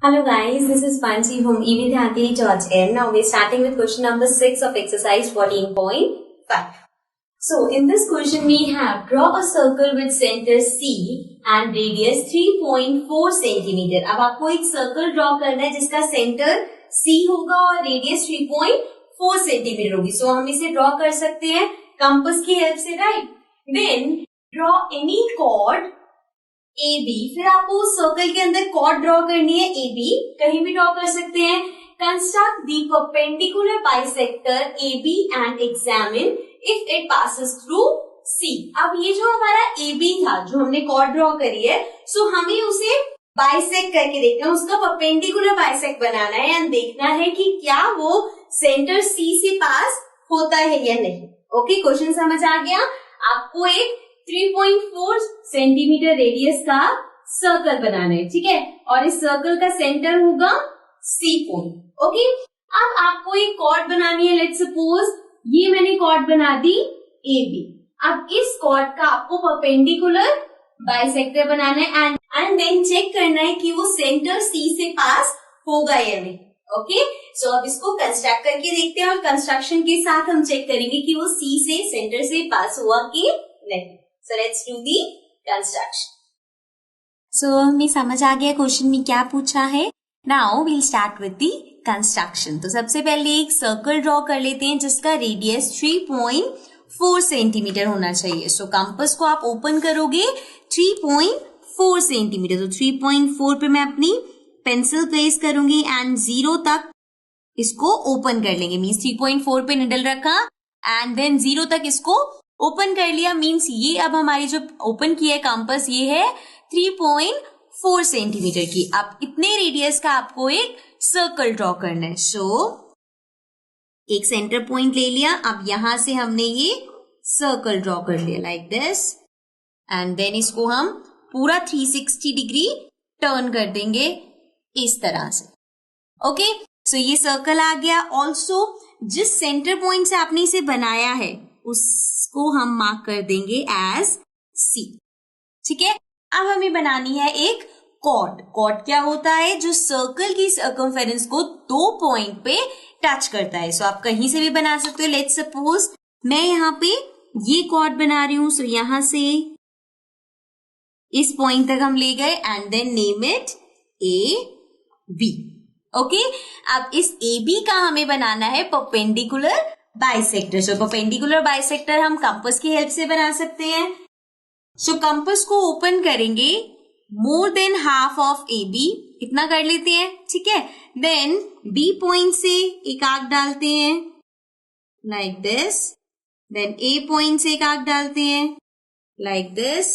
Hello guys, this is Panchi from evidyati.in. Now we're starting with question number 6 of exercise 14.5. So in this question we have draw a circle with center C and radius 3.4 cm. अब आपको एक circle draw करना है जिसका centre C होगा और radius 3.4 centimetre होगी. सो हम इसे ड्रॉ कर सकते हैं कंपास की हेल्प से, right. Then draw any chord AB. फिर आपको उस सर्कल के अंदर कॉर्ड ड्रॉ करनी है AB, कहीं भी ड्रॉ कर सकते हैं. Construct the perpendicular bisector AB and examine if it passes through C. अब ये जो हमारा AB था जो हमने कॉर्ड ड्रॉ करी है, सो हमें उसे बाइसेक्ट करके देखना है, उसका परपेंडिकुलर बाइसेक्ट बनाना है एंड देखना है कि क्या वो सेंटर C से पास होता है या नहीं. ओके, क्वेश्चन समझ आ गया. आपको एक 3.4 सेंटीमीटर रेडियस का सर्कल बनाना है, ठीक है, और इस सर्कल का सेंटर होगा C पॉइंट. ओके, अब आपको एक कॉर्ड बनानी है. लेट्स सपोज ये मैंने कॉर्ड बना दी AB. अब इस कॉर्ड का आपको परपेंडिकुलर बाइसेक्टर बनाना है एंड देन चेक करना है कि वो सेंटर C से पास होगा या नहीं. ओके, सो अब इसको कंस्ट्रक्ट करके देखते हैं और कंस्ट्रक्शन के साथ हम चेक करेंगे कि वो C से सेंटर से पास हुआ कि नहीं. So let's do the construction. So हमें समझ आ गया क्वेश्चन में क्या पूछा है. Now we'll start with the construction. तो सबसे पहले एक सर्कल ड्रॉ कर लेते हैं जिसका रेडियस 3.4 सेंटीमीटर होना चाहिए. सो कंपास को आप ओपन करोगे 3.4 सेंटीमीटर. तो 3.4 पे मैं अपनी पेंसिल प्लेस करूंगी एंड 0 तक इसको ओपन कर लेंगे. मीन्स 3.4 पे निडल रखा एंड देन 0 तक इसको ओपन कर लिया. मीन्स ये अब हमारी जो ओपन किया है कंपास ये है 3.4 सेंटीमीटर की. अब इतने रेडियस का आपको एक सर्कल ड्रॉ करना है. सो एक सेंटर पॉइंट ले लिया. अब यहां से हमने ये सर्कल ड्रॉ कर लिया लाइक दिस एंड देन इसको हम पूरा 360 डिग्री टर्न कर देंगे इस तरह से. ओके, सो ये सर्कल आ गया. ऑल्सो जिस सेंटर पॉइंट से आपने इसे बनाया है उसको हम मार्क कर देंगे एज C. ठीक है, अब हमें बनानी है एक कॉर्ड. कॉर्ड क्या होता है? जो सर्कल की सर्कमफेरेंस को 2 पॉइंट पे टच करता है. सो आप कहीं से भी बना सकते हो. लेट्स सपोज मैं यहाँ पे ये कॉर्ड बना रही हूं. सो यहां से इस पॉइंट तक हम ले गए and then name it AB. Okay, अब इस AB का हमें बनाना है perpendicular bisector. So perpendicular bisector हम कंपास की हेल्प से बना सकते हैं. सो कंपास को ओपन करेंगे more than half of AB, इतना कर लेते हैं, ठीक है. देन B पॉइंट से एक आर्क डालते हैं like this. Then A point से एक आर्क डालते हैं like this.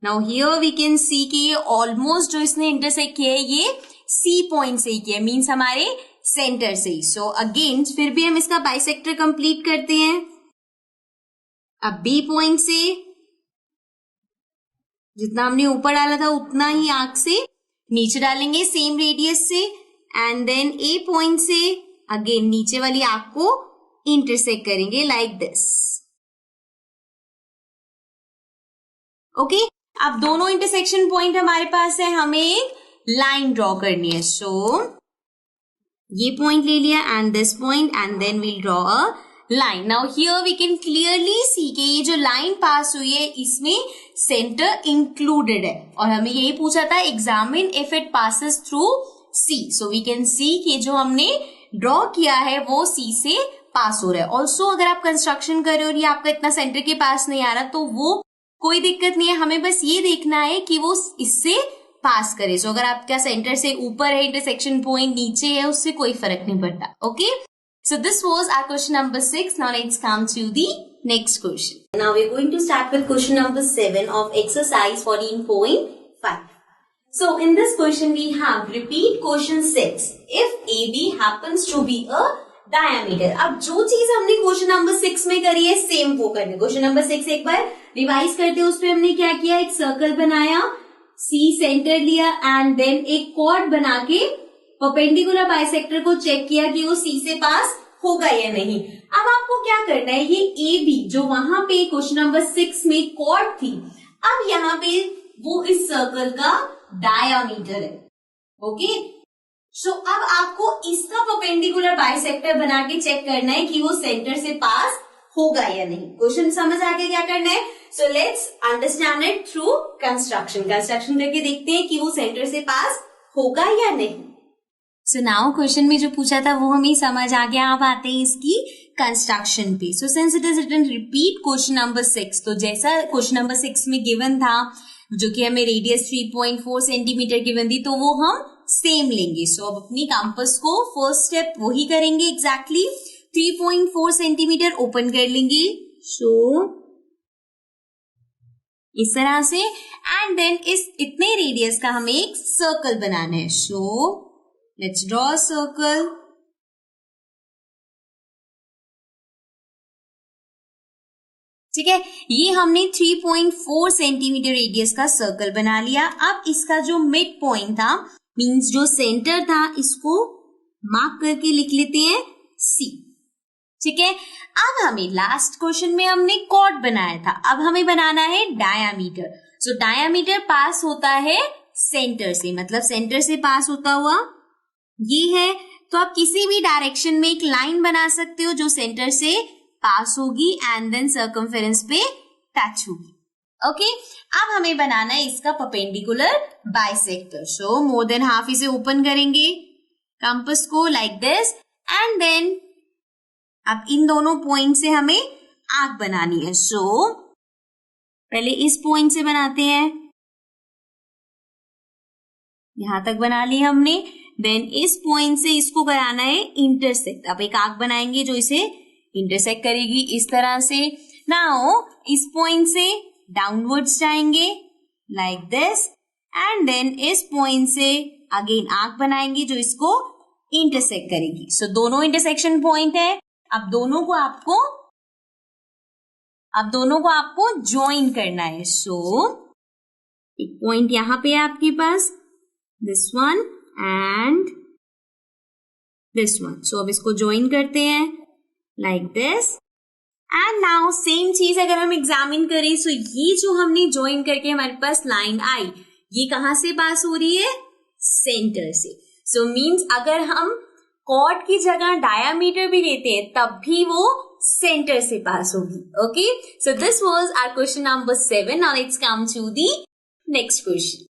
Now here we can see कि ये ऑलमोस्ट जो इसने इंटरसेक्ट किया है ये C पॉइंट से ही किया, मीन्स हमारे सेंटर से ही. सो अगेन फिर भी हम इसका बाइसेक्टर कंप्लीट करते हैं. अब B पॉइंट से जितना हमने ऊपर डाला था उतना ही आर्क से नीचे डालेंगे सेम रेडियस से एंड देन A पॉइंट से अगेन नीचे वाली आर्क को इंटरसेक्ट करेंगे लाइक दिस. ओके, अब दोनों इंटरसेक्शन पॉइंट हमारे पास है. हमें एक लाइन ड्रॉ करनी है. सो ये पॉइंट ले लिया and this point and then we'll draw a line. Now here we can clearly see कि ये जो लाइन पास हुई है इसमें सेंटर इंक्लूडेड है और हमें यही पूछा था examine if it passes through C. So we can see कि जो हमने ड्रॉ किया है वो C से पास हो रहा है. ऑल्सो अगर आप कंस्ट्रक्शन कर रहे हो और ये आपका इतना सेंटर के पास नहीं आ रहा तो वो कोई दिक्कत नहीं है. हमें बस ये देखना है कि वो इससे पास करे. सो अगर आपका सेंटर से ऊपर है इंटरसेक्शन पॉइंट, नीचे है, उससे कोई फर्क नहीं पड़ता. Okay, so this was our question number 6. Now let's come to the next question. Now we are going to start with question number 7 of exercise 14.5. So in this question we have repeat question 6 if AB happens to be a diameter. अब जो चीज हमने question number 6 में करी है same वो करनी. Question number 6 एक बार रिवाइज करते हैं. उसपे हमने क्या किया, एक सर्कल बनाया, C सेंटर लिया एंड देन एक कॉर्ड बना के परपेंडिकुलर बाइसेक्टर को चेक किया कि वो C से पास होगा या नहीं. अब आपको क्या करना है, ये AB जो वहां पे क्वेश्चन नंबर 6 में कॉर्ड थी, अब यहाँ पे वो इस सर्कल का डायामीटर है. ओके, सो अब आपको इसका परपेंडिकुलर बाइसेक्टर बना के चेक करना है कि वो सेंटर से पास होगा या नहीं. क्वेश्चन समझ आ गया क्या करना है? So let's understand it through construction. Construction करके देखते हैं कि वो सेंटर से पास होगा या नहीं. सो नाउ क्वेश्चन में जो पूछा था वो हमें समझ आ गया. अब आते हैं इसकी कंस्ट्रक्शन पे. So since it is written repeat question number 6, तो जैसा क्वेश्चन नंबर 6 में गिवन था, जो कि हमें रेडियस 3.4 सेंटीमीटर गिवन थी, तो वो हम सेम लेंगे. सो अब अपनी कंपास को फर्स्ट स्टेप वही करेंगे एग्जैक्टली. 3.4 सेंटीमीटर ओपन कर लेंगे. सो इस तरह से, एंड देन इस इतने रेडियस का हमें एक सर्कल बनाना है. So let's draw a circle. ठीक है, ये हमने 3.4 सेंटीमीटर रेडियस का सर्कल बना लिया. अब इसका जो मिड पॉइंट था, मींस जो सेंटर था, इसको मार्क करके लिख लेते हैं C. ठीक है, अब हमें लास्ट क्वेश्चन में हमने कॉर्ड बनाया था, अब हमें बनाना है डायामीटर. सो डायामीटर पास होता है सेंटर से, मतलब सेंटर से पास होता हुआ ये है. तो आप किसी भी डायरेक्शन में एक लाइन बना सकते हो जो सेंटर से पास होगी एंड देन सर्कमफेरेंस पे टच होगी. ओके, अब हमें बनाना है इसका परपेंडिकुलर बाइसेक्टर. सो मोर देन हाफ इसे ओपन करेंगे कंपास को लाइक दिस, एंड देन अब इन दोनों पॉइंट से हमें आर्क बनानी है. सो पहले इस पॉइंट से बनाते हैं, यहां तक बना ली हमने. देन इस पॉइंट से इसको कराना है इंटरसेक्ट. अब एक आर्क बनाएंगे जो इसे इंटरसेक्ट करेगी इस तरह से. नाउ इस पॉइंट से डाउनवर्ड्स जाएंगे लाइक दिस, एंड देन इस पॉइंट से अगेन आर्क बनाएंगे जो इसको इंटरसेक्ट करेगी. सो दोनों इंटरसेक्शन पॉइंट है. अब दोनों को आपको ज्वाइन करना है. सो एक पॉइंट यहां पे है आपके पास, this one and this one. So अब इसको ज्वाइन करते हैं like this, and now same चीज अगर हम एग्जामिन करें, सो ये जो हमने ज्वाइन करके हमारे पास लाइन आई, ये कहां से पास हो रही है? सेंटर से. सो मींस अगर हम कॉर्ड की जगह डायामीटर भी लेते हैं तब भी वो सेंटर से पास होगी. Okay, so this was our question number 7. Now let's come to the next question.